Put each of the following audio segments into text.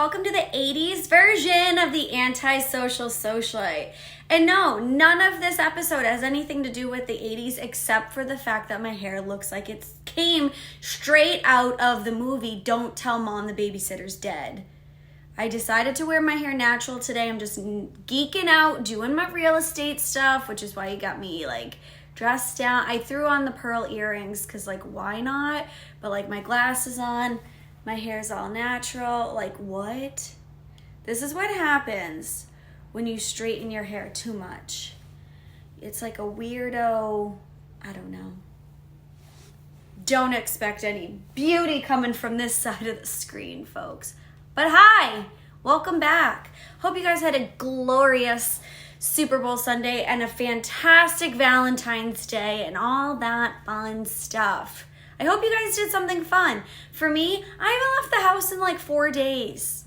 welcome to the 80s version of the Antisocial Socialite. And no, none of this episode has anything to do with the 80s except for the fact that my hair looks like it came straight out of the movie Don't Tell Mom the Babysitter's Dead. I decided to wear my hair natural today. I'm just geeking out, doing my real estate stuff, which is why you got me like dressed down. I threw on the pearl earrings because like why not? But like my glasses on, my hair's all natural. Like what? This is what happens when you straighten your hair too much. It's like a weirdo, I don't know. Don't expect any beauty coming from this side of the screen, folks. But hi, welcome back. Hope you guys had a glorious Super Bowl Sunday and a fantastic Valentine's Day and all that fun stuff. I hope you guys did something fun. For me, I haven't left the house in like 4 days.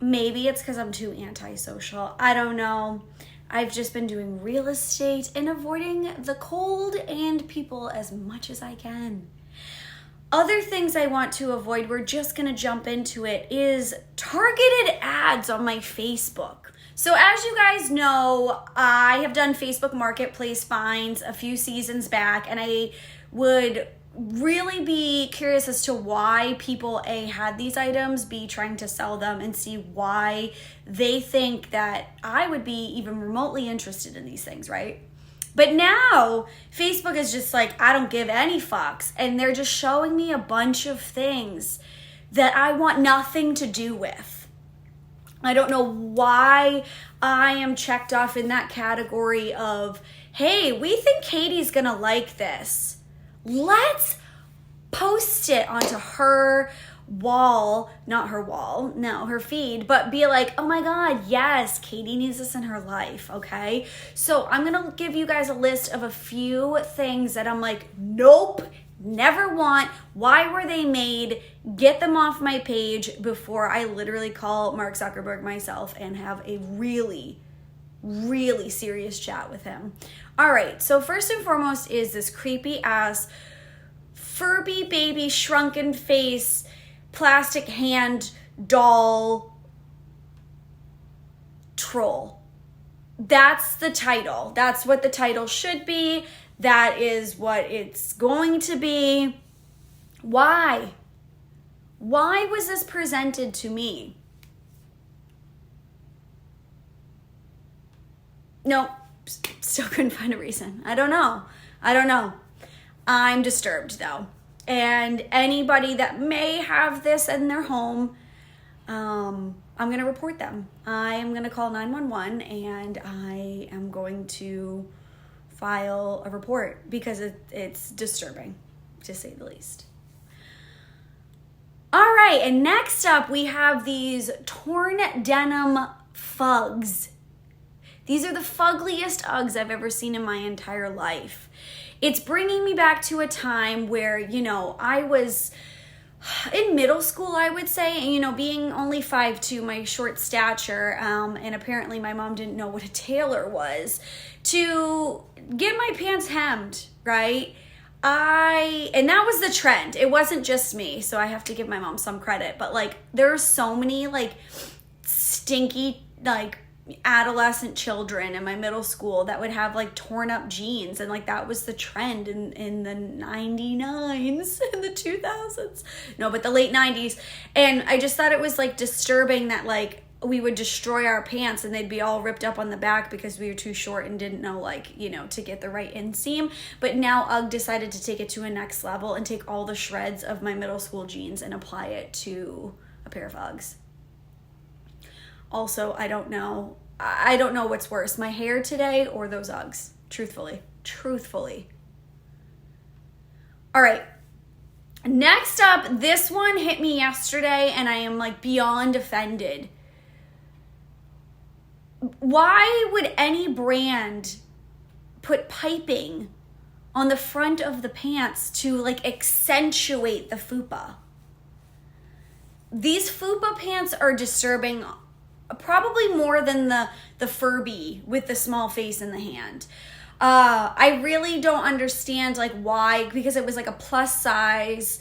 Maybe it's because I'm too antisocial. I don't know. I've just been doing real estate and avoiding the cold and people as much as I can. Other things I want to avoid, we're just going to jump into it, is targeted ads on my Facebook. So as you guys know, I have done Facebook Marketplace finds a few seasons back, and I would really be curious as to why people A, had these items, B, trying to sell them, and C, why they think that I would be even remotely interested in these things, right? But now Facebook is just like, I don't give any fucks. And they're just showing me a bunch of things that I want nothing to do with. I don't know why I am checked off in that category of, hey, we think Katie's gonna like this. Let's post it onto her wall, not her wall, no, her feed, but be like, oh my God, yes, Katie needs this in her life, okay? So I'm gonna give you guys a list of a few things that I'm like, nope, never want, why were they made, get them off my page before I literally call Mark Zuckerberg myself and have a really, really serious chat with him. All right, so first and foremost is this creepy ass Furby baby shrunken face plastic hand doll troll. That's the title. That's what the title should be. That is what it's going to be. Why? Why was this presented to me? Nope. Still couldn't find a reason. I don't know. I'm disturbed though. And anybody that may have this in their home, I'm going to report them. I am going to call 911 and I am going to file a report because it's disturbing, to say the least. All right, and next up we have these torn denim Fugs. These are the fuggliest Uggs I've ever seen in my entire life. It's bringing me back to a time where, you know, I was in middle school, I would say, and, you know, being only 5'2", my short stature, and apparently my mom didn't know what a tailor was, to get my pants hemmed, right? And that was the trend. It wasn't just me, so I have to give my mom some credit, but like there are so many like stinky like adolescent children in my middle school that would have like torn up jeans, and like that was the trend in the 99s and the 2000s, no, but the late 90s. And I just thought it was like disturbing that like we would destroy our pants and they'd be all ripped up on the back because we were too short and didn't know like, you know, to get the right inseam. But now UGG decided to take it to a next level and take all the shreds of my middle school jeans and apply it to a pair of Uggs. Also, I don't know what's worse, my hair today or those Uggs, truthfully. All right, next up, this one hit me yesterday and I am like beyond offended. Why would any brand put piping on the front of the pants to like accentuate the fupa? These fupa pants are disturbing, probably more than the Furby with the small face in the hand. I really don't understand like why, because it was like a plus size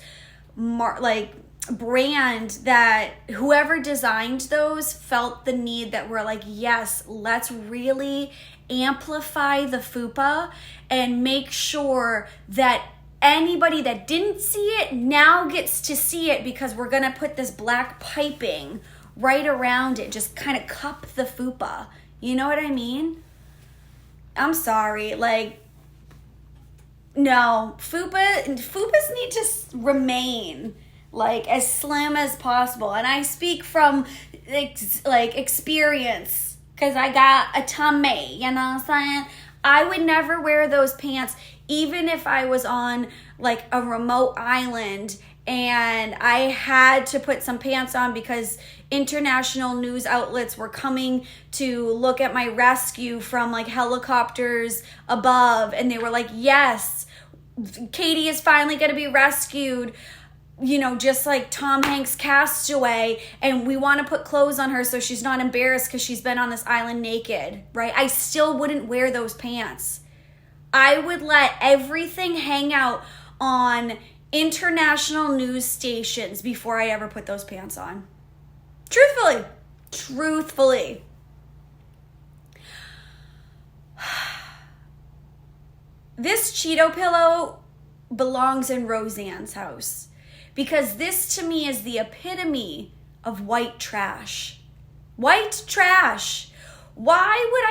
brand that whoever designed those felt the need that we're like, yes, let's really amplify the fupa and make sure that anybody that didn't see it now gets to see it, because we're gonna put this black piping right around it, just kind of cup the fupa. You know what I mean? I'm sorry, like, no, fupas need to remain like as slim as possible. And I speak from experience, because I got a tummy, you know what I'm saying? I would never wear those pants even if I was on like a remote island and I had to put some pants on because international news outlets were coming to look at my rescue from like helicopters above, and they were like, yes, Katie is finally going to be rescued, you know, just like Tom Hanks' Castaway, and we want to put clothes on her so she's not embarrassed because she's been on this island naked, right? I still wouldn't wear those pants. I would let everything hang out on international news stations before I ever put those pants on. Truthfully. This Cheeto pillow belongs in Roseanne's house, because this to me is the epitome of white trash. White trash. Why would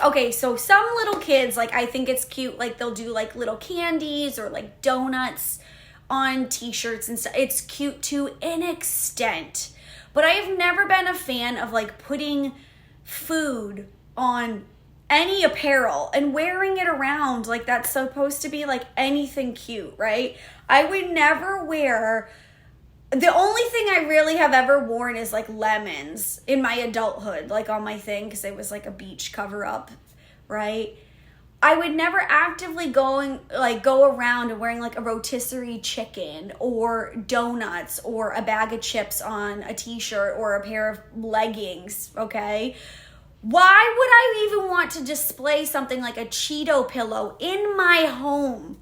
okay, so some little kids, like, I think it's cute, like they'll do like little candies or like donuts on t-shirts and stuff. It's cute to an extent, but I have never been a fan of like putting food on any apparel and wearing it around like that's supposed to be like anything cute, right? I would never wear, the only thing I really have ever worn is like lemons in my adulthood, like on my thing, because it was like a beach cover up, right? I would never actively go around and wearing like a rotisserie chicken or donuts or a bag of chips on a t-shirt or a pair of leggings, okay? Why would I even want to display something like a Cheeto pillow in my home,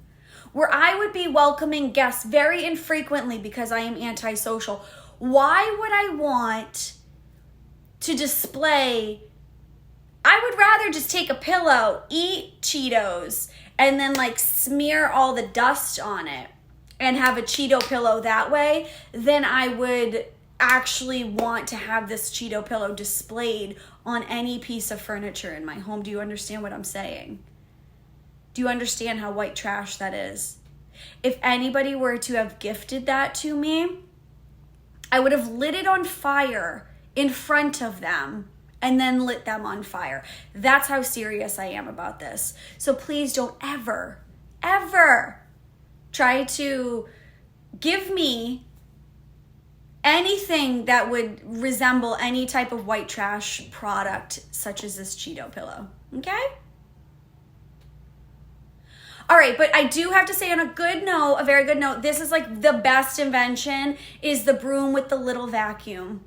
where I would be welcoming guests very infrequently because I am antisocial? Why would I want to display? I would rather just take a pillow, eat Cheetos, and then like smear all the dust on it and have a Cheeto pillow that way than I would actually want to have this Cheeto pillow displayed on any piece of furniture in my home. Do you understand what I'm saying? Do you understand how white trash that is? If anybody were to have gifted that to me, I would have lit it on fire in front of them and then lit them on fire. That's how serious I am about this. So please don't ever, ever try to give me anything that would resemble any type of white trash product such as this Cheeto pillow, okay? All right, but I do have to say on a very good note, this is like the best invention is the broom with the little vacuum.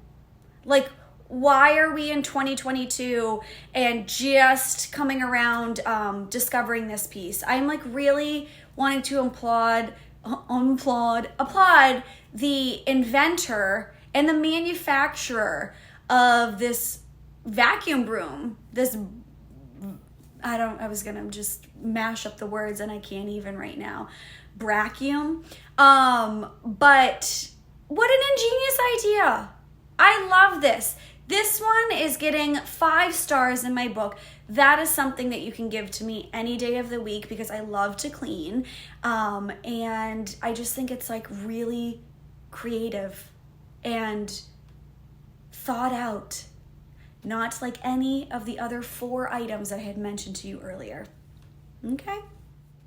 Like, why are we in 2022 and just coming around discovering this piece? I'm like really wanting to applaud the inventor and the manufacturer of this vacuum broom. I was gonna just mash up the words and I can't even right now. Brachium. But what an ingenious idea. I love this. This one is getting 5 stars in my book. That is something that you can give to me any day of the week because I love to clean. And I just think it's like really creative and thought out. Not like any of the other 4 items I had mentioned to you earlier. Okay.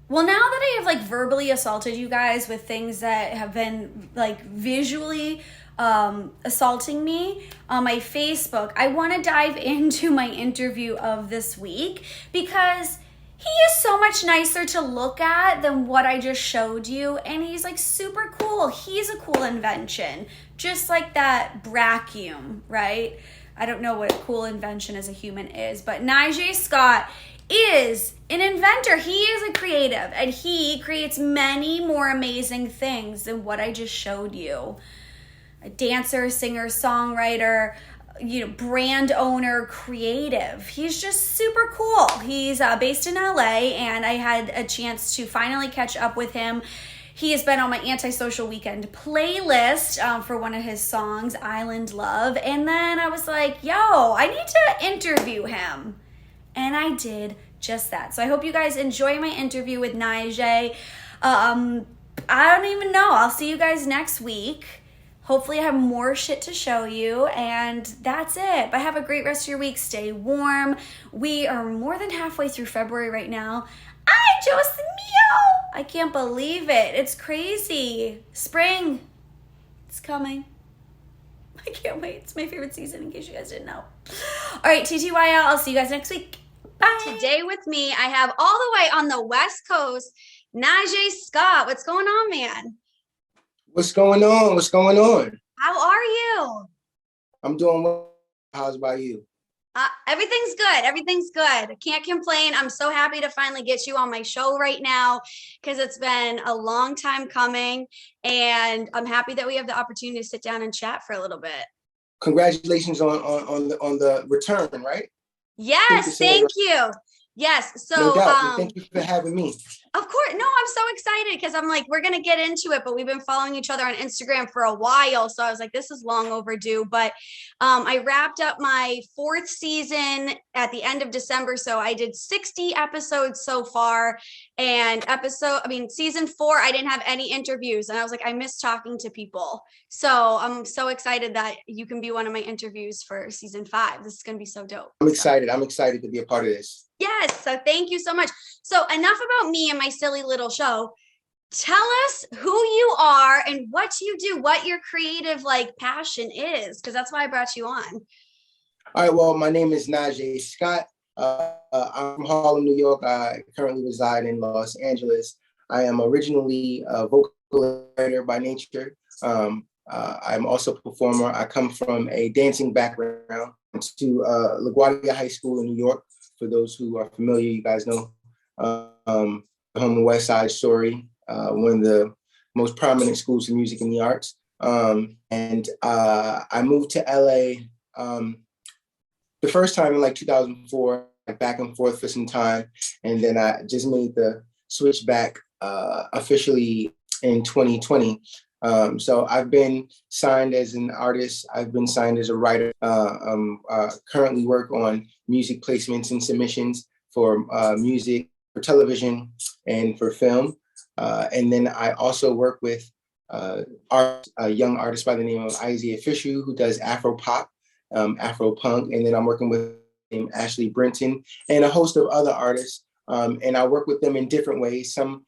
Well, now that I have like verbally assaulted you guys with things that have been like visually assaulting me on my Facebook, I want to dive into my interview of this week because he is so much nicer to look at than what I just showed you, and he's like super cool. He's a cool invention, just like that brachium, right? I don't know what a cool invention as a human is, but Nigel Scott is an inventor. He is a creative, and he creates many more amazing things than what I just showed you. A dancer, singer, songwriter, brand owner, creative. He's just super cool. He's based in LA, and I had a chance to finally catch up with him. He has been on my Antisocial Weekend playlist for one of his songs, Island Love. And then I was like, yo, I need to interview him. And I did just that. So I hope you guys enjoy my interview with Nige. I don't even know. I'll see you guys next week. Hopefully I have more shit to show you, and that's it. But have a great rest of your week. Stay warm. We are more than halfway through February right now. Ay, Dios mío! I can't believe it. It's crazy. Spring. It's coming. I can't wait. It's my favorite season, in case you guys didn't know. All right, TTYL. I'll see you guys next week. Bye. Today with me, I have all the way on the West Coast, Najee Scott. What's going on, man? What's going on? What's going on? How are you? I'm doing well. How's about you? Everything's good. Everything's good. I can't complain. I'm so happy to finally get you on my show right now because it's been a long time coming, and I'm happy that we have the opportunity to sit down and chat for a little bit. Congratulations on the return, right? Yes, thank you. Yes. So no doubt. Thank you for having me. Of course. No, I'm so excited because I'm like, we're going to get into it, but we've been following each other on Instagram for a while. So I was like, this is long overdue. But I wrapped up my 4th season at the end of December. So I did 60 episodes so far. And season 4, I didn't have any interviews. And I was like, I miss talking to people. So I'm so excited that you can be one of my interviews for season 5. This is going to be so dope. I'm excited. I'm excited to be a part of this. Yes. So thank you so much. So enough about me and my silly little show. Tell us who you are and what you do, what your creative passion is, because that's why I brought you on. All right. Well, my name is Najee Scott. I'm from Harlem, New York. I currently reside in Los Angeles. I am originally a vocal writer by nature. I'm also a performer. I come from a dancing background to LaGuardia High School in New York. For those who are familiar, you guys know the Home and West Side Story, one of the most prominent schools of music and the arts. And I moved to LA the first time in 2004, back and forth for some time. And then I just made the switch back officially in 2020. So I've been signed as an artist. I've been signed as a writer. Currently work on music placements and submissions for music, for television, and for film. And then I also work with a young artist by the name of Isaiah Fisher, who does Afro pop, Afro punk. And then I'm working with Ashley Brenton and a host of other artists. And I work with them in different ways. Some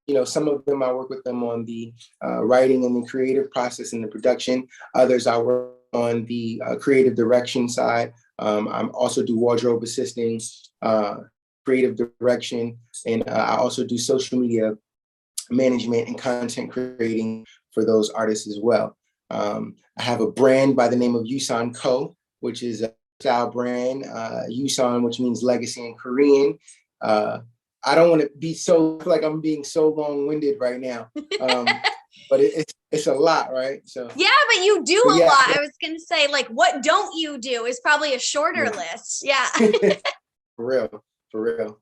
of them, I work with them on the writing and the creative process and the production. Others, I work on the creative direction side. I also do wardrobe assisting, creative direction, and I also do social media management and content creating for those artists as well. I have a brand by the name of Yusan Co., which is a style brand, Yusan, which means legacy in Korean. I don't want to be like I'm being so long-winded right now, but it's a lot, right? So yeah, but you do a lot. I was gonna say, what don't you do is probably a shorter list. Yeah. For real.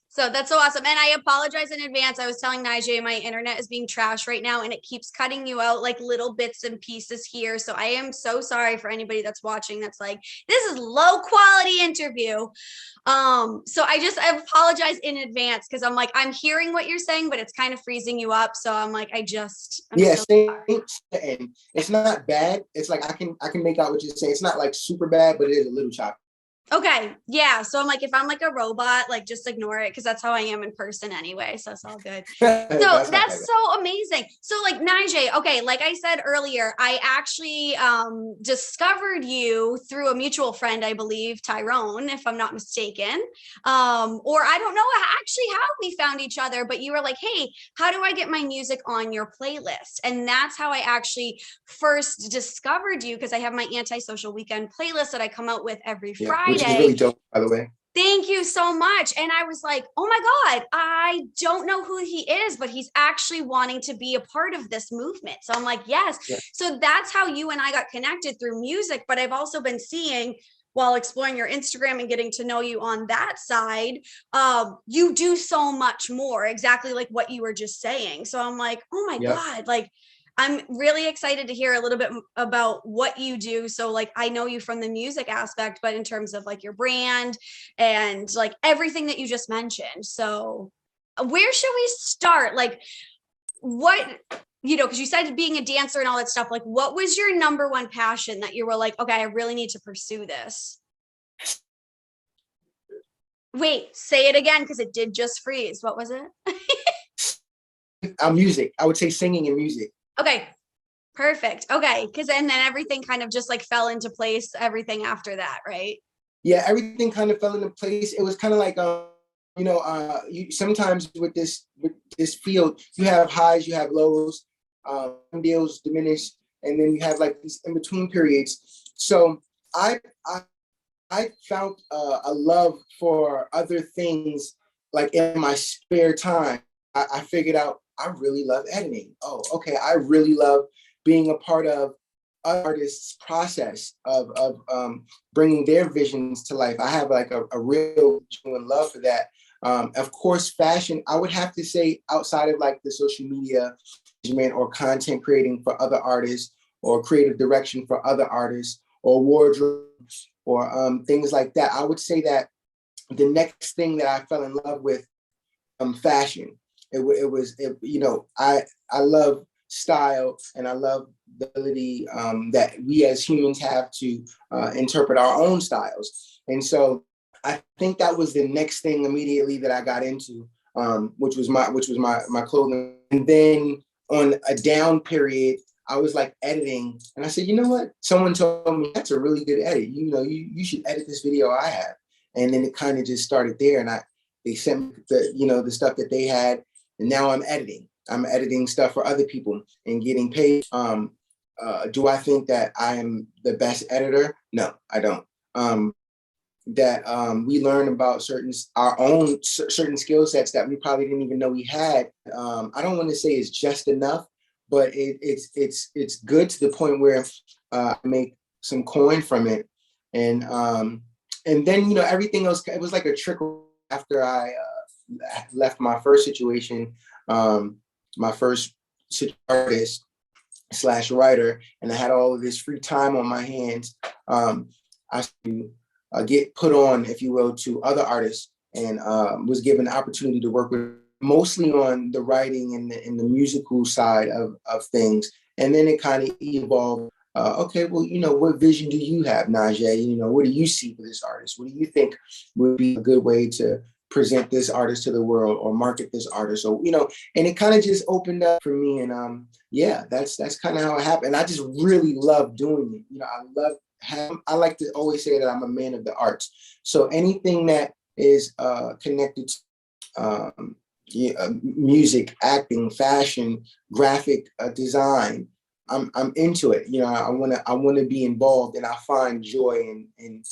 So that's so awesome. And I apologize in advance. I was telling Najee my internet is being trashed right now and it keeps cutting you out little bits and pieces here. So I am so sorry for anybody that's watching that's this is low quality interview. So I apologize in advance because I'm hearing what you're saying, but it's kind of freezing you up. So I'm so sorry. And it's not bad. It's I can make out what you're saying. It's not super bad, but it is a little choppy. Okay. Yeah. So I'm if I'm a robot, just ignore it because that's how I am in person anyway. So it's all good. So that's so amazing. So Najee, okay, like I said earlier, I actually discovered you through a mutual friend, I believe, Tyrone, if I'm not mistaken. Or I don't know actually how we found each other, but you were like, hey, how do I get my music on your playlist? And that's how I actually first discovered you because I have my Antisocial Weekend playlist that I come out with every Friday. Which is really dope, by the way. Thank you so much. And I was like, oh my God, I don't know who he is, but he's actually wanting to be a part of this movement. So I'm like, yes. Yeah. So that's how you and I got connected through music. But I've also been seeing while exploring your Instagram and getting to know you on that side, you do so much more, exactly like what you were just saying. So I'm like, oh my Yep. God, like I'm really excited to hear a little bit about what you do. So like I know you from the music aspect, but in terms of like your brand and like everything that you just mentioned. So where should we start? Like what, you know, because you said being a dancer and all that stuff, like what was your number one passion that you were like, okay, I really need to pursue this? Wait, say it again because it did just freeze. What was it? Music. I would say singing and music. Okay, perfect. Okay, because and then everything kind of just like fell into place, everything after that, right? Yeah, everything kind of fell into place. It was kind of like, you sometimes with this field, you have highs, you have lows, deals diminish, and then you have like these in between periods. So I I, I found a love for other things, like in my spare time. I figured out I really love editing. Oh, okay, I really love being a part of artists' process of bringing their visions to life. I have like a real genuine love for that. Of course, fashion, I would have to say outside of like the social media management or content creating for other artists or creative direction for other artists or wardrobe or things like that. I would say that the next thing that I fell in love with, fashion. I love style and I love the ability that we as humans have to interpret our own styles. And so I think that was the next thing immediately that I got into, which was my clothing. And then on a down period, I was like editing, and I said, you know what? Someone told me that's a really good edit. You should edit this video I have. And then it kind of just started there, and they sent me the stuff that they had, and now I'm editing. I'm editing stuff for other people and getting paid. Do I think that I am the best editor? No, I don't. That we learn about our own certain skill sets that we probably didn't even know we had. I don't want to say it's just enough, but it's good to the point where I make some coin from it, and then everything else. It was like a trickle after I left my first situation, my first artist / writer, and I had all of this free time on my hands. I get put on, if you will, to other artists, and was given the opportunity to work with mostly on the writing and the musical side of things. And then it kind of evolved. Okay, well, what vision do you have, Najee? What do you see for this artist? What do you think would be a good way to present this artist to the world or market this artist? So, and it kind of just opened up for me. And yeah, that's kind of how it happened. I just really love doing it. I like to always say that I'm a man of the arts. So anything that is connected to music, acting, fashion, graphic design, I'm into it. I want to be involved, and I find joy in.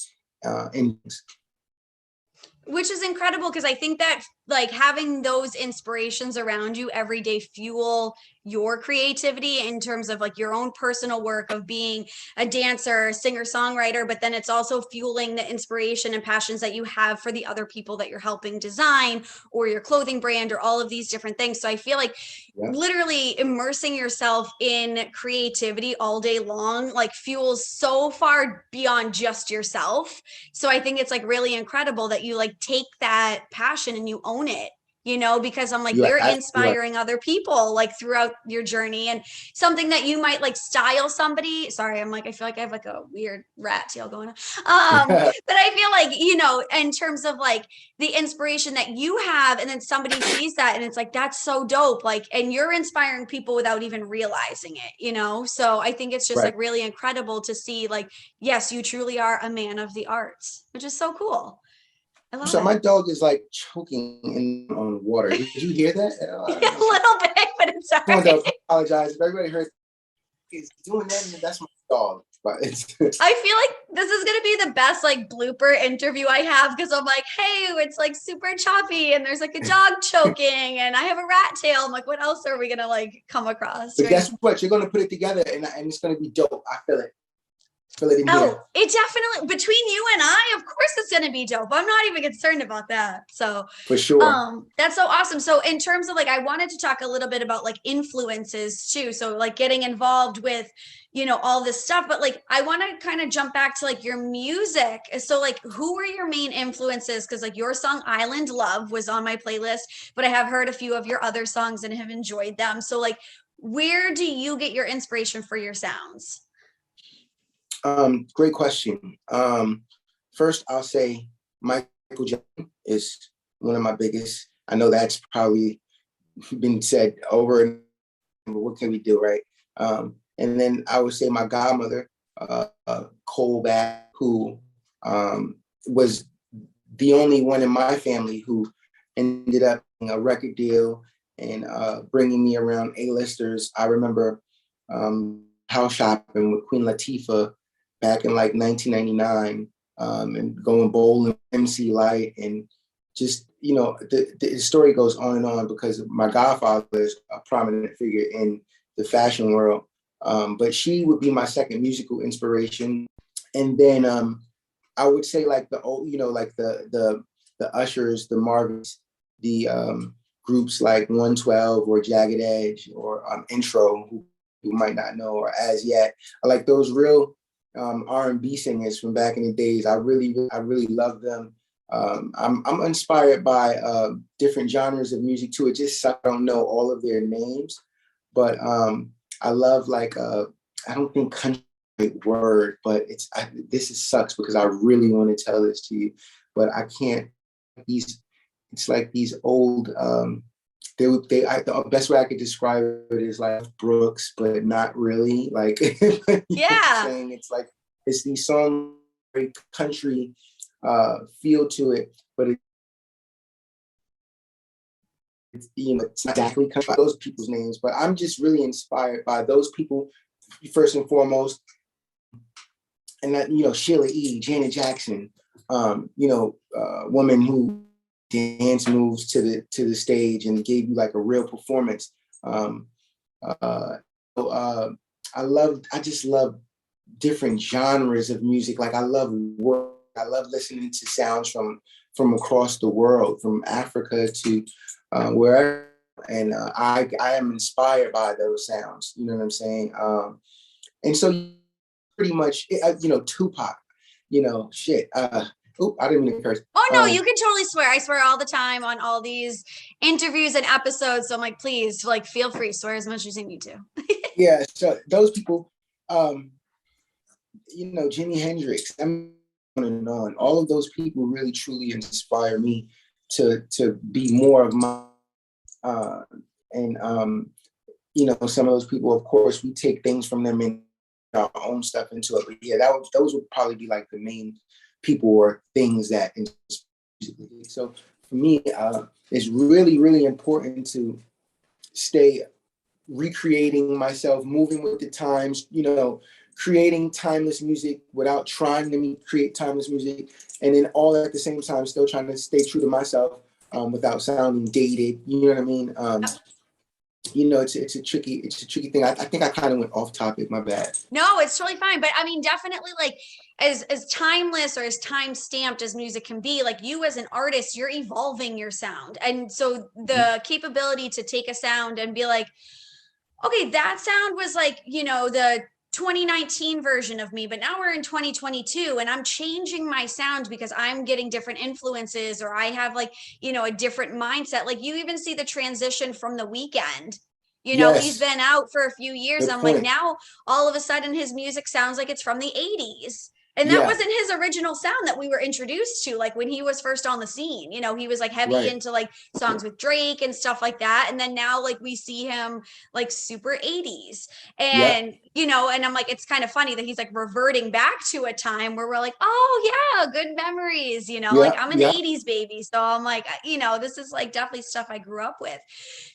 Which is incredible because I think that like having those inspirations around you every day fuel your creativity in terms of like your own personal work of being a dancer, singer, songwriter, but then it's also fueling the inspiration and passions that you have for the other people that you're helping design or your clothing brand or all of these different things. So I feel like literally immersing yourself in creativity all day long like fuels so far beyond just yourself. So I think it's like really incredible that you like take that passion and you own it, because I'm like, you're inspiring other people like throughout your journey, and something that you might like style somebody. Sorry, I'm like, I feel like I have like a weird rat tail going on. But I feel like, in terms of like the inspiration that you have, and then somebody sees that and it's like, that's so dope. Like, and you're inspiring people without even realizing it. So I think it's just like really incredible to see like, yes, you truly are a man of the arts, which is so cool. So my dog is like choking on water. Did you hear that? A little bit, but it's all right. I apologize. If everybody heard he's doing that, and that's my all, but it's I feel like this is gonna be the best like blooper interview I have because I'm like, hey, it's like super choppy and there's like a dog choking and I have a rat tail. I'm like, what else are we gonna like come across? but Right? guess what? You're gonna put it together and it's gonna be dope. I feel it. Feel it in here. Oh, it definitely between you and I, of course it's gonna be dope. I'm not even concerned about that. So For sure. that's so awesome. So in terms of like I wanted to talk a little bit about like influences too. So like getting involved with, you know, all this stuff, but like I want to kind of jump back to like your music. So like who were your main influences? Because like your song Island Love was on my playlist, but I have heard a few of your other songs and have enjoyed them. So like where do you get your inspiration for your sounds? Great question. First, I'll say Michael Jackson is one of my biggest. I know that's probably been said over and over, but what can we do, right? And then I would say my godmother, Cole Bad, who was the only one in my family who ended up in a record deal and bringing me around A-listers. I remember house shopping with Queen Latifah back in like 1999 and going bowling with MC Light and just, you know, the story goes on and on because my godfather is a prominent figure in the fashion world. But she would be my second musical inspiration. And then I would say like the old, you know, like the Ushers, the Marvins, the groups like 112 or Jagged Edge or Intro, who might not know, or As Yet. I like those real R&B singers from back in the days. I really love them. I'm inspired by different genres of music too. It just I don't know all of their names, but I love like I don't think country is a word, but sucks because I really want to tell this to you, but I can't. It's like these old. The best way I could describe it is like Brooks, but not really. Like you know what I'm saying, it's like it's these songs, very country feel to it, but it's, you know, it's not exactly country, those people's names. But I'm just really inspired by those people first and foremost, and that, you know, Sheila E., Janet Jackson, you know, woman who dance moves to the stage and gave you like a real performance. I just love different genres of music. Like I love work. I love listening to sounds from across the world, from Africa to wherever. And I am inspired by those sounds. You know what I'm saying? And so pretty much, you know, Tupac. You know, shit. I didn't mean to curse. Oh no, you can totally swear. I swear all the time on all these interviews and episodes. So I'm like, please, like, feel free, swear as much as you need to. Yeah, so those people, you know, Jimi Hendrix, I'm on and on. All of those people really truly inspire me to be more of my, and you know, some of those people, of course, we take things from them and our own stuff into it. But yeah, those would probably be like the main people or things that. So for me, it's really important to stay recreating myself, moving with the times, you know, creating timeless music without trying to create timeless music, and then all at the same time still trying to stay true to myself without sounding dated. You know what I mean? You know, it's a tricky thing. I think I kind of went off topic. My bad. No, it's totally fine. But I mean, definitely like as timeless or as time stamped as music can be, like you as an artist, you're evolving your sound. And so the capability to take a sound and be like, okay, that sound was like, you know, the 2019 version of me, but now we're in 2022 and I'm changing my sound because I'm getting different influences or I have like, you know, a different mindset. Like you even see the transition from The Weeknd. You know, he's been out for a few years. I'm like, now all of a sudden his music sounds like it's from the 80s. And that wasn't his original sound that we were introduced to, like when he was first on the scene. You know, he was like heavy into like songs with Drake and stuff like that. And then now like we see him like super 80s. And, you know, and I'm like, it's kind of funny that he's like reverting back to a time where we're like, oh yeah, good memories, you know, like I'm an 80s baby. So I'm like, you know, this is like definitely stuff I grew up with.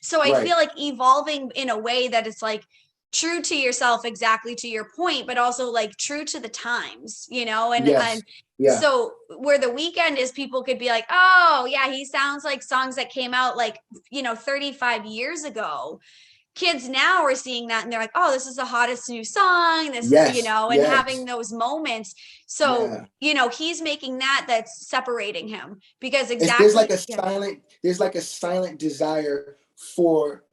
So I feel like evolving in a way that it's like, true to yourself, exactly to your point, but also like true to the times, you know, and Yes. Yeah. so where The Weeknd is, people could be like, oh yeah, he sounds like songs that came out like, 35 years ago. Kids now are seeing that and they're like, oh, this is the hottest new song, this, Yes. and Yes. having those moments. So, Yeah. he's making that's separating him, because There's like exactly, a yeah. silent desire for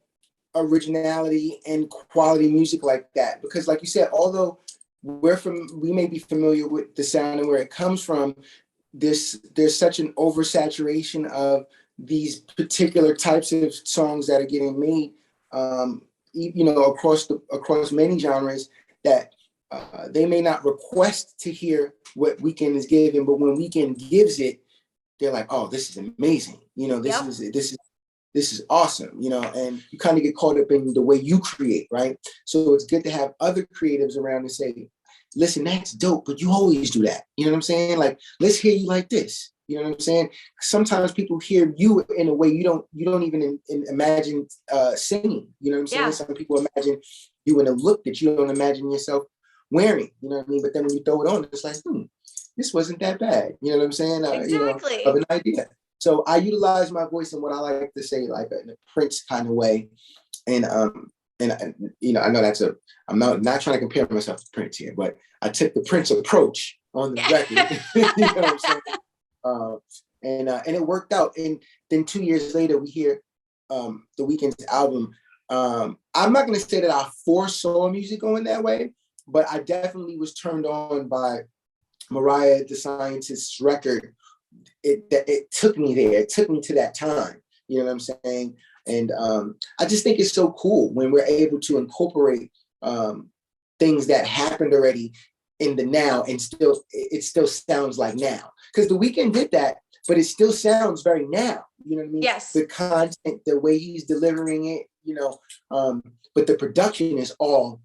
originality and quality music like that, because like you said, although we may be familiar with the sound and where it comes from, there's such an oversaturation of these particular types of songs that are getting made, across many genres, that they may not request to hear what Weeknd is giving, but when Weeknd gives it, they're like, oh, this is amazing, Yep. this is awesome, and you kind of get caught up in the way you create, right? So it's good to have other creatives around and say, listen, that's dope, but you always do that. You know what I'm saying? Like, let's hear you like this. You know what I'm saying? Sometimes people hear you in a way you don't even imagine singing. You know what I'm saying? Yeah. Some people imagine you in a look that you don't imagine yourself wearing. You know what I mean? But then when you throw it on, it's like, this wasn't that bad. You know what I'm saying? Of Exactly. an idea. So I utilize my voice in what I like to say, like in a Prince kind of way. And I know I'm not trying to compare myself to Prince here, but I took the Prince approach on the record. You know what I'm saying? And it worked out. And then 2 years later, we hear The Weeknd's album. I'm not going to say that I foresaw music going that way, but I definitely was turned on by Mariah the Scientist's record. It took me there. It took me to that time. You know what I'm saying? And I just think it's so cool when we're able to incorporate things that happened already in the now, and it still sounds like now. Because The Weeknd did that, but it still sounds very now. You know what I mean? Yes. The content, the way he's delivering it, but the production is all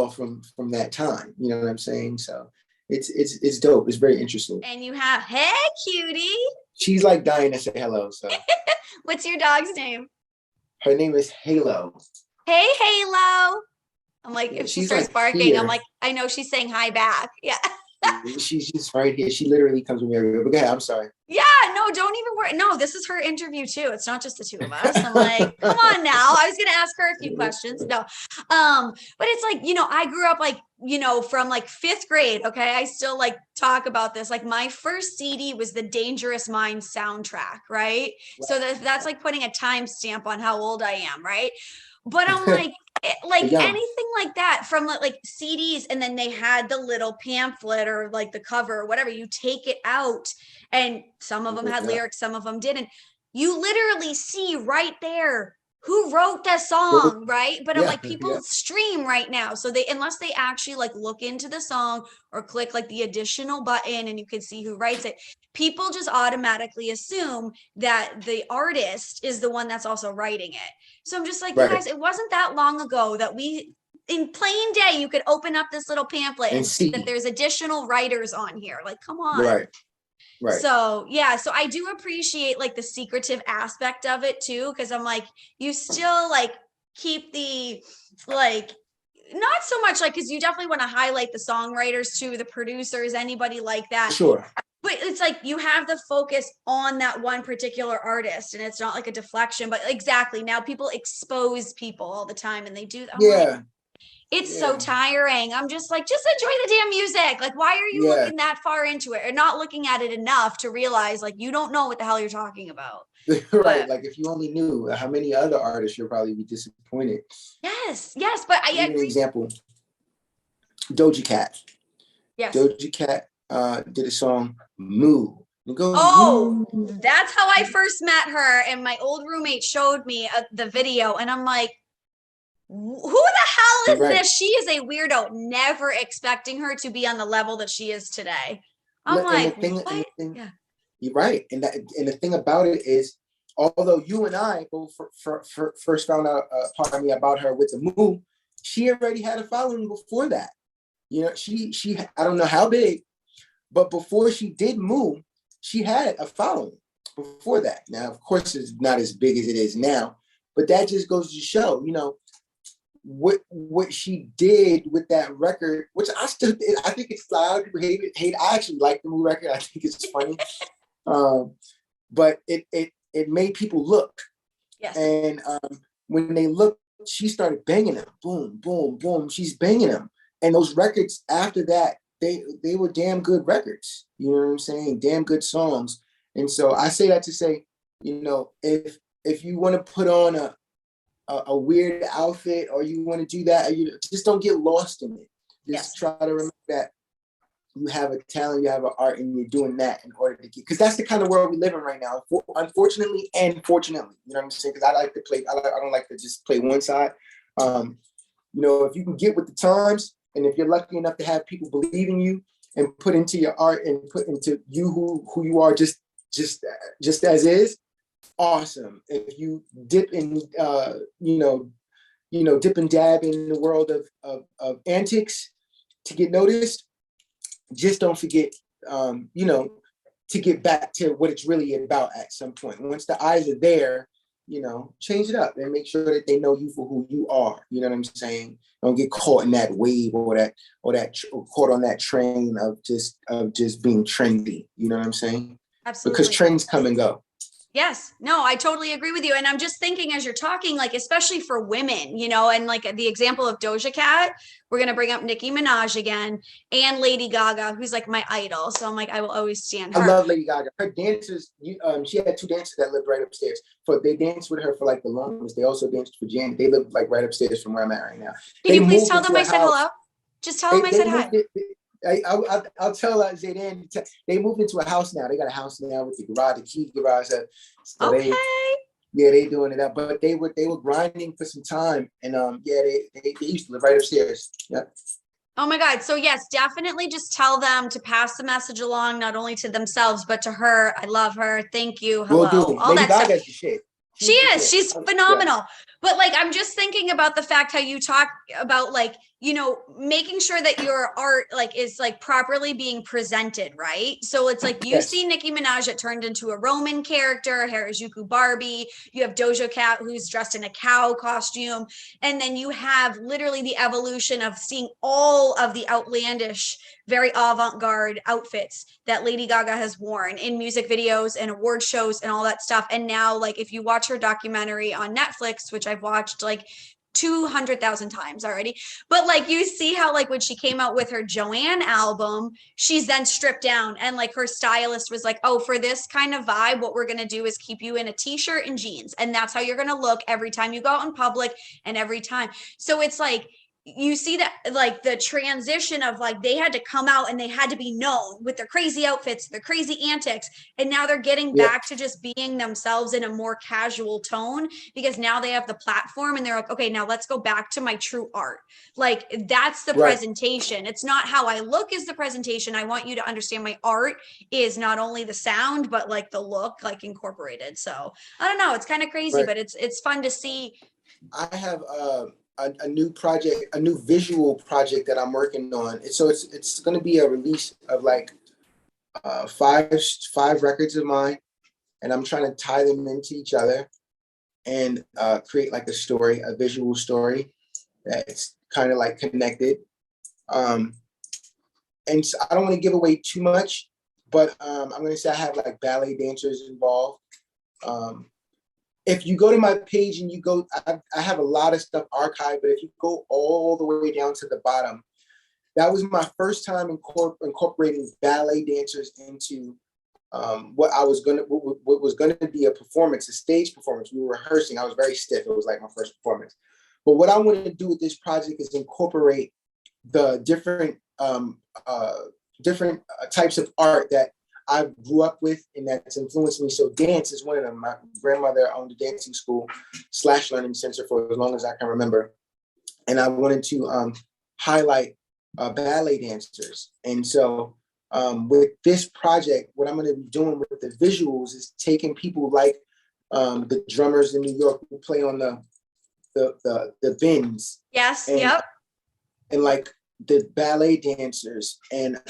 from that time. You know what I'm saying? So it's dope. It's very interesting. And you have, hey, cutie. She's like dying to say hello. So What's your dog's name? her name is Halo. Hey, Halo. I'm like, Yeah, if she she's starts like barking, I'm here. like, I know she's saying hi back. Yeah. She's just right here. She literally comes with me everywhere. But go ahead, I'm sorry. Yeah, no, don't even worry. No, this is her interview too. It's not just the two of us. I'm like, come on now. I was gonna ask her a few questions. No. But it's like, I grew up like, from like 5th grade. Okay. I still like talk about this. Like my first CD was the Dangerous Minds soundtrack, right? So that's like putting a timestamp on how old I am, right? But I'm like, like anything like that from like CDs, and then they had the little pamphlet or like the cover or whatever, you take it out, and some of them had lyrics, some of them didn't. You literally see right there who wrote the song, right? But I'm like, people stream right now, so unless they actually like look into the song or click like the additional button and you can see who writes it, people just automatically assume that the artist is the one that's also writing it. So I'm just like, you guys, it wasn't that long ago that in plain day, you could open up this little pamphlet and see that there's additional writers on here. Like, come on. Right. So yeah, so I do appreciate like the secretive aspect of it too, because I'm like, you still like keep the like, not so much like, because you definitely want to highlight the songwriters too, the producers, anybody like that. Sure. But it's like you have the focus on that one particular artist, and it's not like a deflection. But exactly, now people expose people all the time, and they do. I'm like, it's so tiring. I'm just like, just enjoy the damn music. Like, why are you looking that far into it or not looking at it enough to realize like you don't know what the hell you're talking about? Right. But, like if you only knew how many other artists, you'll probably be disappointed. Yes. But I agree. An example, Doja Cat. Yes. Doja Cat did a song, Moo. That's how I first met her. And my old roommate showed me the video, and I'm like, who the hell is this? She is a weirdo, never expecting her to be on the level that she is today. I'm like, what? You're right. And the thing about it is, although you and I both first found out about her with the Moo, she already had a following before that. She I don't know how big, but before she did Moo, she had a following before that. Now, of course, it's not as big as it is now, but that just goes to show, what she did with that record, which I think it's a lot of people hate. I actually like the new record. I think it's funny, but it made people look. Yes. And when they looked, she started banging them. Boom, boom, boom. She's banging them. And those records after that, they were damn good records. You know what I'm saying? Damn good songs. And so I say that to say, you know, if you want to put on a weird outfit or you want to do that, you just don't get lost in it. Just try to remember that you have a talent, you have an art, and you're doing that in order to get, because that's the kind of world we live in right now. Unfortunately and fortunately, you know what I'm saying? Because I like to play, I don't like to just play one side. You know, if you can get with the times, and if you're lucky enough to have people believe in you and put into your art and put into you who you are just as is, awesome. If you dip in, dip and dab in the world of antics to get noticed, just don't forget, to get back to what it's really about at some point. Once the eyes are there, change it up and make sure that they know you for who you are. You know what I'm saying? Don't get caught in that wave or caught on that train of just being trendy. You know what I'm saying? Absolutely. Because trends come and go. Yes, no, I totally agree with you. And I'm just thinking as you're talking, like, especially for women, and like the example of Doja Cat, we're going to bring up Nicki Minaj again and Lady Gaga, who's like my idol. So I'm like, I will always stand her. I love Lady Gaga. Her dancers, she had two dancers that lived right upstairs. They danced with her for like the longest. They also danced for Janet. They live like right upstairs from where I'm at right now. Can you please tell them I said hello? Just tell them I said hi. I'll tell Zaydan. They moved into a house now. They got a house now with the garage, the key garage. So okay. They doing it up. But they were grinding for some time, and they used to live right upstairs. Yeah. Oh my God. So yes, definitely just tell them to pass the message along, not only to themselves, but to her. I love her. Thank you. Hello. All Lady that stuff. Gaga's the shit. She is. She's phenomenal. Yeah. But like, I'm just thinking about the fact how you talk about like, making sure that your art like is like properly being presented, right? So it's like you see Nicki Minaj, it turned into a Roman character, Harajuku Barbie. You have Doja Cat, who's dressed in a cow costume. And then you have literally the evolution of seeing all of the outlandish, very avant-garde outfits that Lady Gaga has worn in music videos and award shows and all that stuff. And now, like, if you watch her documentary on Netflix, which I've watched like 200,000 times already, but like you see how like when she came out with her Joanne album, she's then stripped down, and like her stylist was like, oh, for this kind of vibe, what we're going to do is keep you in a t-shirt and jeans, and that's how you're going to look every time you go out in public and every time. So it's like you see that like the transition of like they had to come out and they had to be known with their crazy outfits, their crazy antics, and now they're getting back to just being themselves in a more casual tone, because now they have the platform and they're like, okay, now let's go back to my true art. Like that's the presentation. It's not how I look is the presentation. I want you to understand my art is not only the sound but like the look like incorporated. So I don't know, it's kind of crazy, but it's fun to see. I have a new project, a new visual project that I'm working on. So it's going to be a release of like five records of mine, and I'm trying to tie them into each other and create like a visual story that's kind of like connected. And so I don't want to give away too much, but I'm going to say I have like ballet dancers involved. If you go to my page and you go, I have a lot of stuff archived, but if you go all the way down to the bottom, that was my first time incorporating ballet dancers into what was gonna be a performance, a stage performance. We were rehearsing. I was very stiff. It was like my first performance. But what I wanted to do with this project is incorporate the different types of art that I grew up with and that's influenced me. So dance is one of them. My grandmother owned a dancing school / learning center for as long as I can remember. And I wanted to highlight ballet dancers. And so with this project, what I'm going to be doing with the visuals is taking people like the drummers in New York who play on the bins. Yes, and like the ballet dancers and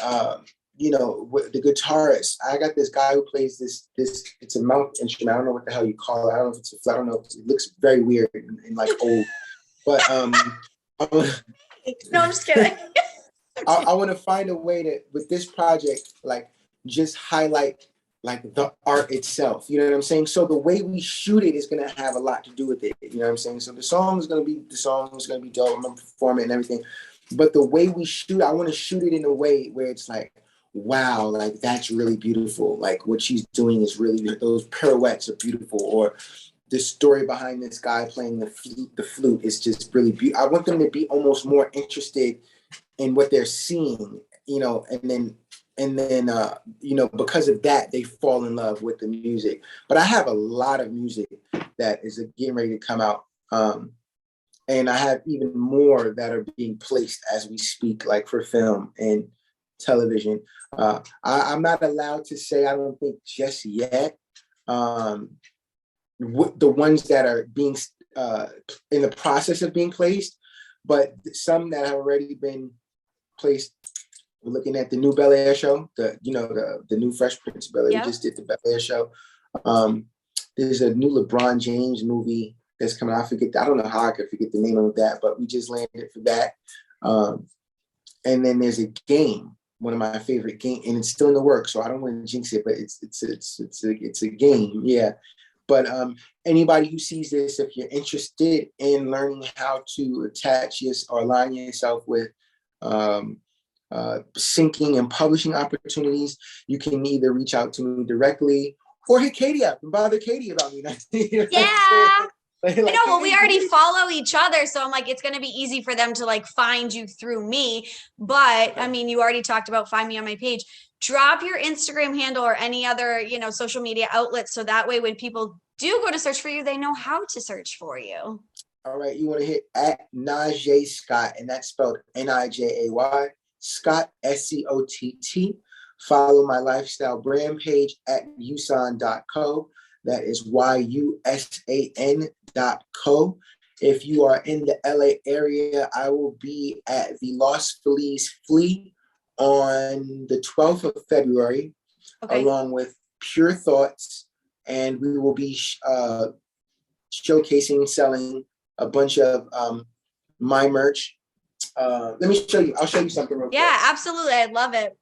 the guitarist. I got this guy who plays this it's a mouth instrument. I don't know what the hell you call it. I don't know if it's a flat. I don't know. It looks very weird and like old. But I No, I'm just kidding. I want to find a way to, with this project, like just highlight like the art itself. You know what I'm saying? So the way we shoot it is going to have a lot to do with it. You know what I'm saying? So the song is going to be dope. I'm going to perform it and everything. But the way we shoot, I want to shoot it in a way where it's like, wow, like that's really beautiful. Like what she's doing is really, those pirouettes are beautiful. Or the story behind this guy playing the flute is just really beautiful. I want them to be almost more interested in what they're seeing, you know, and then you know, because of that, they fall in love with the music. But I have a lot of music that is getting ready to come out. And I have even more that are being placed as we speak, like for film and television. I'm not allowed to say, I don't think just yet, the ones that are being in the process of being placed, but some that have already been placed. We're looking at the new Bel Air show, the new Fresh Prince of Bel Air. We just did the Bel Air show. There's a new LeBron James movie that's coming out. I don't know how I could forget the name of that, but we just landed for that. And then there's a game, one of my favorite games, and it's still in the works, so I don't want to jinx it, but it's a game, yeah. But anybody who sees this, if you're interested in learning how to attach or align yourself with syncing and publishing opportunities, you can either reach out to me directly or hit Katie up and bother Katie about me. Yeah. Like, I know, well, we already follow each other, so I'm like, it's going to be easy for them to like find you through me. But I mean, you already talked about find me on my page. Drop your Instagram handle or any other, you know, social media outlets, so that way when people do go to search for you, they know how to search for you. All right, you want to hit at Najay Scott, and that's spelled Nijay, Scott, SCOTT. Follow my lifestyle brand page at yusan.co. That is YUSAN.co. If you are in the LA area, I will be at the Los Feliz Flea on the 12th of February, along with Pure Thoughts. And we will be showcasing, selling a bunch of my merch. Let me show you. I'll show you something real quick. Yeah, absolutely. I love it.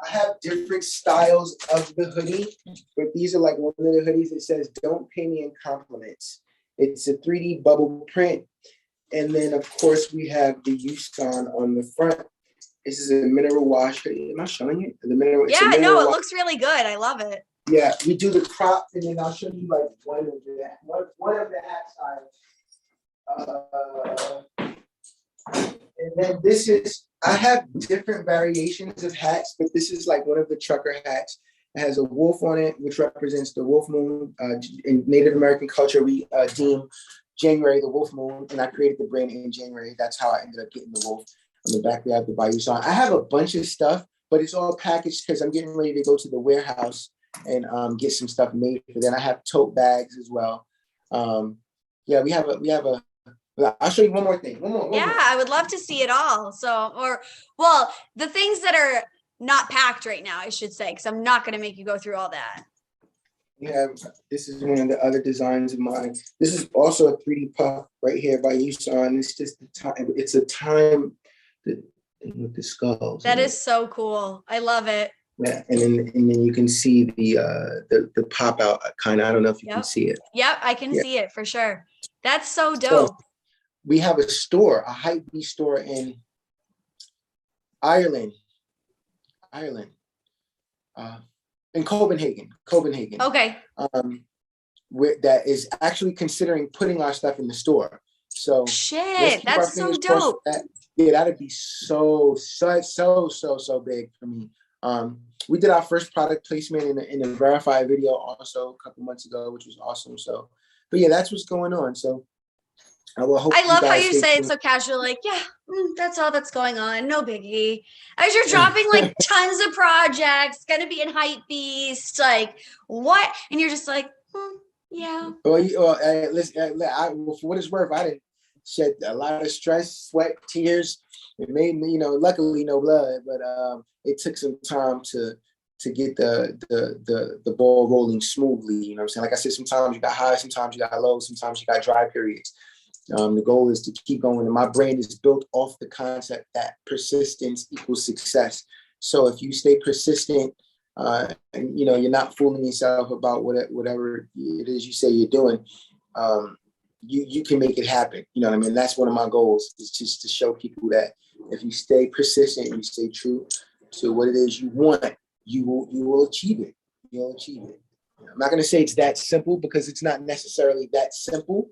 I have different styles of the hoodie, but these are like one of the hoodies that says, "Don't pay me in compliments." It's a 3D bubble print. And then, of course, we have the Yusan on the front. This is a mineral wash hoodie. Am I showing it? The mineral. Yeah, no, it looks really good. I love it. Yeah, we do the crop, and then I'll show you like one of the hat styles. And then this is, I have different variations of hats, but this is like one of the trucker hats. It has a wolf on it, which represents the wolf moon. In Native American culture, we deem January the wolf moon, and I created the brand in January. That's how I ended up getting the wolf. On the back, we have the Bayou song. I have a bunch of stuff, but it's all packaged because I'm getting ready to go to the warehouse and get some stuff made for that. I have tote bags as well. Yeah, we have a. I'll show you one more thing. One more. I would love to see it all. So, the things that are not packed right now, I should say, because I'm not going to make you go through all that. This is one of the other designs of mine. This is also a 3D puff right here by Yusan. It's just the time. It's a time with the skulls. That is so cool. I love it. Yeah, and then you can see the pop out kind of. I don't know if you can see it. Yep, I can see it for sure. That's so dope. So, we have a store, a Hypebeast store in Ireland, in Copenhagen. Okay. That is actually considering putting our stuff in the store. So shit, that's so dope. Yeah, that'd be so big for me. We did our first product placement in a verified video also a couple months ago, which was awesome. So, but yeah, that's what's going on. So I love how you say it so casual, like, yeah, that's all that's going on. No biggie. As you're dropping like tons of projects, gonna be in Hypebeast, like what? And you're just like, yeah. Well, listen, for what it's worth, I didn't shed a lot of stress, sweat, tears. It made me, luckily no blood, but it took some time to to get the ball rolling smoothly. You know what I'm saying? Like I said, sometimes you got highs, sometimes you got lows, sometimes you got dry periods. The goal is to keep going. And my brain is built off the concept that persistence equals success. So if you stay persistent, and you're not fooling yourself about whatever it is you say you're doing, you can make it happen. You know what I mean? That's one of my goals, is just to show people that if you stay persistent and you stay true to what it is you want, you will achieve it. You'll achieve it. I'm not going to say it's that simple, because it's not necessarily that simple,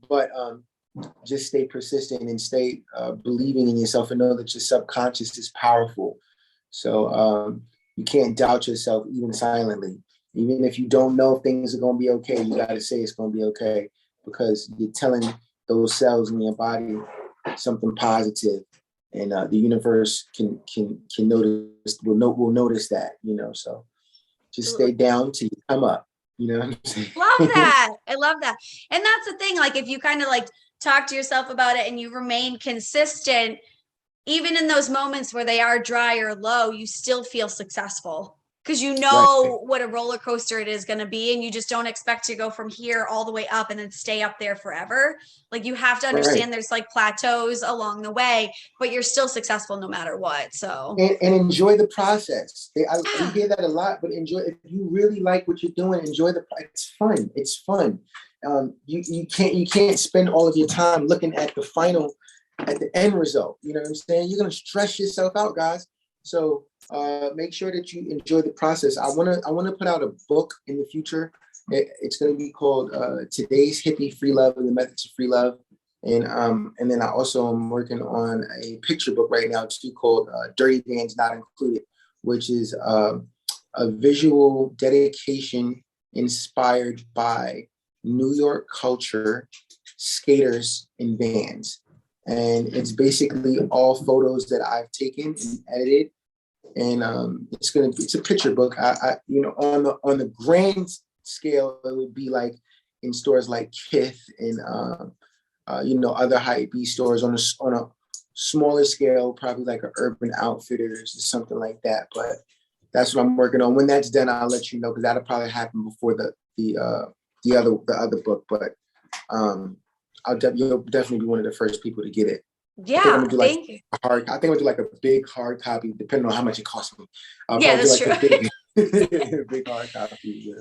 but just stay persistent and stay believing in yourself, and know that your subconscious is powerful. So you can't doubt yourself, even silently. Even if you don't know if things are going to be okay, you got to say it's going to be okay, because you're telling those cells in your body something positive, and the universe can notice, will notice that. So just stay down till you come up. You know what I'm saying? Love that. I love that. And that's the thing. Like, if you kind of like talk to yourself about it and you remain consistent, even in those moments where they are dry or low, you still feel successful, because you know Right. what a roller coaster it is going to be. And you just don't expect to go from here all the way up and then stay up there forever. Like, you have to understand Right. there's like plateaus along the way, but you're still successful no matter what. So, And enjoy the process. We yeah. hear that a lot, but enjoy. If you really like what you're doing, enjoy it's fun. It's fun. You can't spend all of your time looking at the end result. You know what I'm saying? You're gonna stress yourself out, guys. So make sure that you enjoy the process. I wanna put out a book in the future. It's gonna be called Today's Hippie Free Love and the Methods of Free Love. And then I also am working on a picture book right now too, called Dirty Vans Not Included, which is a visual dedication inspired by New York culture, skaters, and vans. And it's basically all photos that I've taken and edited. And it's a picture book. On the grand scale, it would be like in stores like Kith and other hype stores. On a smaller scale, probably like an Urban Outfitters or something like that. But that's what I'm working on. When that's done, I'll let you know, because that'll probably happen before the other book. But you'll definitely be one of the first people to get it. I think I'm Yeah. gonna do like Thank you. I think I'm gonna do like a big hard copy, depending on how much it costs me. I'll Yeah, probably do that's like true. a big hard copy. Yeah.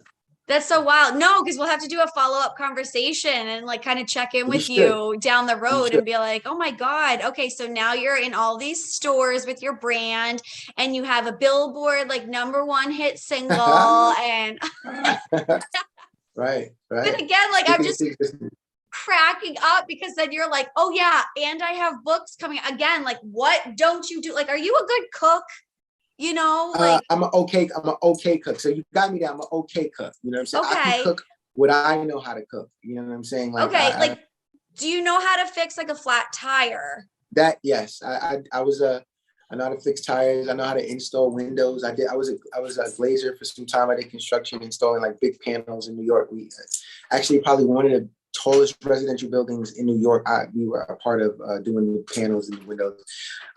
That's so wild. No, because we'll have to do a follow-up conversation and like kind of check in We with should. you down the We road should. and be like, oh my God, okay, so now you're in all these stores with your brand and you have a Billboard like #1 hit single. And Right. but Right. again, like I'm Speaking just into existence. cracking up, because then you're like, oh yeah, and I have books coming again. Like, what don't you do? Like, are you a good cook? Like, I'm an okay cook. So you got me there. I'm an okay cook. You know what I'm saying? I can okay, cook what I know how to cook. You know what I'm saying? Like okay, like, do you know how to fix like a flat tire? yes. I know how to fix tires. I know how to install windows. I was a glazer for some time. I did construction, installing like big panels in New York. We actually probably one of the tallest residential buildings in New York. We were a part of doing the panels and the windows.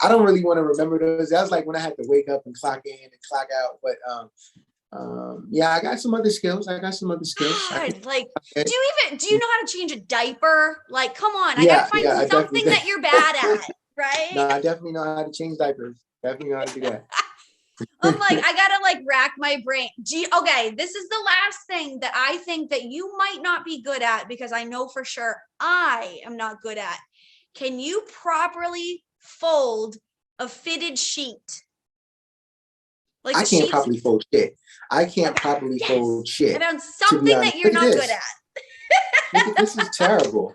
I don't really want to remember those. That was like when I had to wake up and clock in and clock out. But yeah, I got some other skills. I got some other skills. God, like, do you know how to change a diaper? Like, come on, I gotta Yeah, find yeah, I definitely something did. that you're bad at, No, right? I definitely know how to change diapers. Definitely know how to do that. I'm like, I gotta like rack my brain. Okay, this is the last thing that I think that you might not be good at, because I know for sure I am not good at. Can you properly fold a fitted sheet? Like I the can't sheets. properly fold shit. I can't Okay, properly yes. fold I shit, found to be something honest. that you're Look at not good this. at. Look at this is terrible.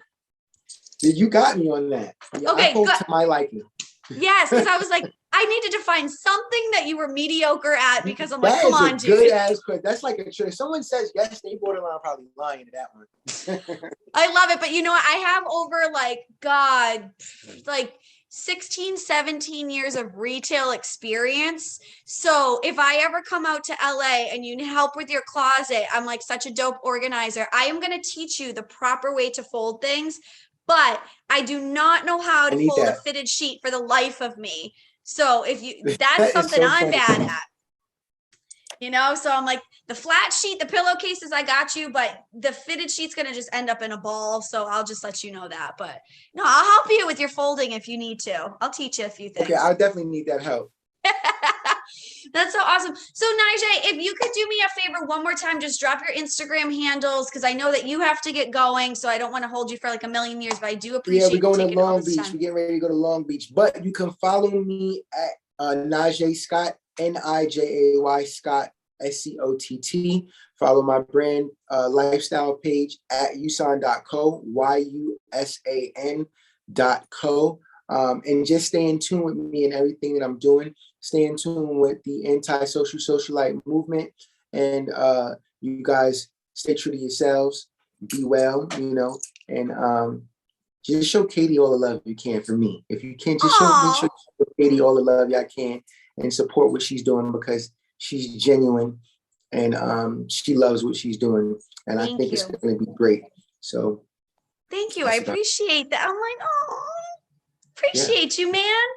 You got me on that. I Okay, fold good. to my liking. Yes, because I was like, I needed to find something that you were mediocre at, because I'm like, That come is a on, good dude. ass question. That's like a trick. Someone says yes, they borderline probably lying to that one. I love it. But you know what? I have over like, God, like 16, 17 years of retail experience. So if I ever come out to LA and you need help with your closet, I'm like such a dope organizer. I am going to teach you the proper way to fold things, but I do not know how I to need fold a that. fitted sheet for the life of me. So if you, that's That is something so I'm funny. bad at. You know, so I'm like, the flat sheet, the pillowcases, I got you, but the fitted sheet's gonna just end up in a ball. So I'll just let you know that. But no, I'll help you with your folding if you need to. I'll teach you a few things. Okay, I definitely need that help. That's so awesome. So Nijay, if you could do me a favor one more time, just drop your Instagram handles because I know that you have to get going. So I don't want to hold you for like a million years, but I do appreciate Yeah, we're going to taking all Long this Beach. time. We're getting ready to go to Long Beach. But you can follow me at Nijay Scott, Nijay Scott, SCOTT. Follow my brand lifestyle page at usan.co, YUSAN.co. And just stay in tune with me and everything that I'm doing. Stay in tune with the Antisocial Socialite movement. And you guys stay true to yourselves. Be well, and just show Katie all the love you can for me. If you can, just make sure you show Katie all the love y'all can and support what she's doing because she's genuine and she loves what she's doing. And I think it's going to be great. So thank you. I appreciate that. I'm like, oh, appreciate you, man.